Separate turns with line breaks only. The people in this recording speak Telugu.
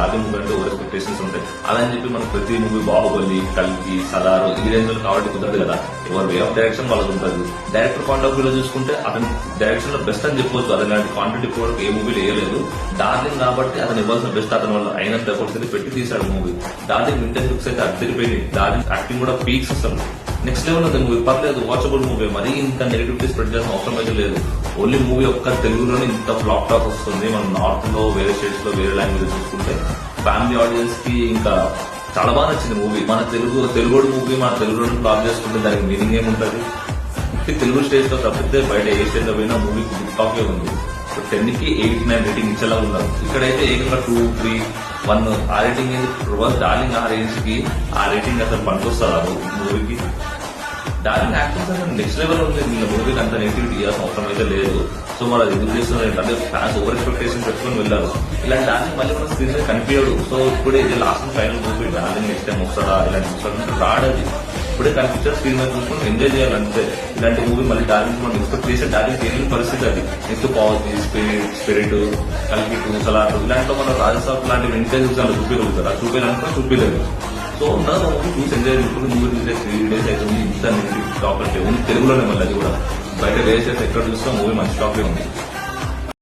ఆది మూవీ అంటే ఓవర్ ఎక్స్పెక్టేషన్స్ ఉంటాయి. అదని చెప్పి మనకు ప్రతి మూవీ బాహుబలి, కల్కి, సలారు ఈ రేంజ్ లో కాబట్టి కుదరదు కదా. ఎవరి వే ఆఫ్ డైరెక్షన్ వాళ్ళకి ఉంటుంది. డైరెక్టర్ పాయింట్ ఆఫ్ వ్యూ లో చూసుకుంటే అతని డైరెక్షన్ లో బెస్ట్ అని చెప్పొచ్చు. అతని కాంటెంట్ ఇప్పుడు వరకు ఏ మూవీలో వేయలేదు. డార్లింగ్ కాబట్టి అతను ఇవ్వాల్సిన బెస్ట్ అతని వల్ల అయినంత ఎఫర్ట్స్ అయితే పెట్టి తీశాడు మూవీ. డార్లింగ్ వింటేజ్ లుక్స్ అయితే అద్దరిపోయింది. డార్లింగ్ యాక్టింగ్ కూడా పీక్స్ అసలు నెక్స్ట్ లెవెల్ ఉంది మూవీ. పర్లేదు, వాచబుల్ మూవీ. మరీ ఇంత నెగిటివిటీ స్ప్రెడ్ చేసిన అవసరం అయితే లేదు. ఓన్లీ మూవీ ఒక్క తెలుగులోనే ఇంత ఫ్లాప్ టాక్ వస్తుంది. మనం నార్త్ లో వేరే స్టేట్స్ లో వేరే లాంగ్వేజ్ చూసుకుంటే ఫ్యామిలీ ఆడియన్స్ కి ఇంకా చాలా బాగా నచ్చింది మూవీ. మన తెలుగు మూవీ మన తెలుగులో ఫ్లాప్ చేసుకుంటే దానికి మీనింగ్ ఏముంటది? తెలుగు స్టేజ్ లో తప్పితే బయట ఏ స్టేజ్ లో పోయినా మూవీ గుడ్ టాక్ ఉంది. 10 కి 8, 9 రేటింగ్ ఇచ్చేలా ఉన్నారు. ఇక్కడైతే ఏకంగా 2, 3, 1 ఆ రేటింగ్ రివర్స్. డార్లింగ్ ఆ రేంజ్ కి ఆ రేటింగ్ అసలు పనికొస్తారు మూవీకి. డార్లింగ్ యాక్టింగ్ అసలు నెక్స్ట్ లెవెల్ ఉంది. వీళ్ళ మూవీకి అంత నెగిటివిటీ ఇవ్వాల్సిన అవసరం అయితే లేదు. సో మరి అది ఎందుకు చేస్తున్నారు అంటే ఫ్యాన్స్ ఓవర్ ఎక్స్పెక్టేషన్ పెట్టుకుని వెళ్ళారు. ఇలాంటి డార్లింగ్ మళ్ళీ మన స్క్రీన్ మీద కనిపించాడు. సో ఇప్పుడే ఇది last final movie. Darling next time వస్తాడా ఇలాంటి చూస్తాడంటే రాడది. ఇప్పుడే కనిపించారు స్క్రీన్ మీద చూసుకుని ఎంజాయ్ చేయాలంటే. ఇలాంటి మూవీ మళ్ళీ డార్లింగ్ మనం ఎక్స్పెక్ట్ చేసే డార్లింగ్ తెలియని పరిస్థితి అది. నెక్స్ట్ పావర్టీ, స్పిరిట్, కల్కి 2, సలార్ ఇలాంటిలో మనం రాజస్థాన్ లాంటి వెంటనే చూసాను చూపించగలుగుతారు. అది చూపించాలనుకున్నా చూపించలేదు. సో ఉన్న మూవీ చూసి ఎంజాయ్ చేసుకుని మూవీ చూసే 3 days అవుతుంది. ఇంత నెగిటివ్ టాక్ అంటే ఉంది తెలుగులోనే. మళ్ళీ అది కూడా బయట వేరే ఎక్కడ చూసినా మూవీ మంచి టాకే ఉంది.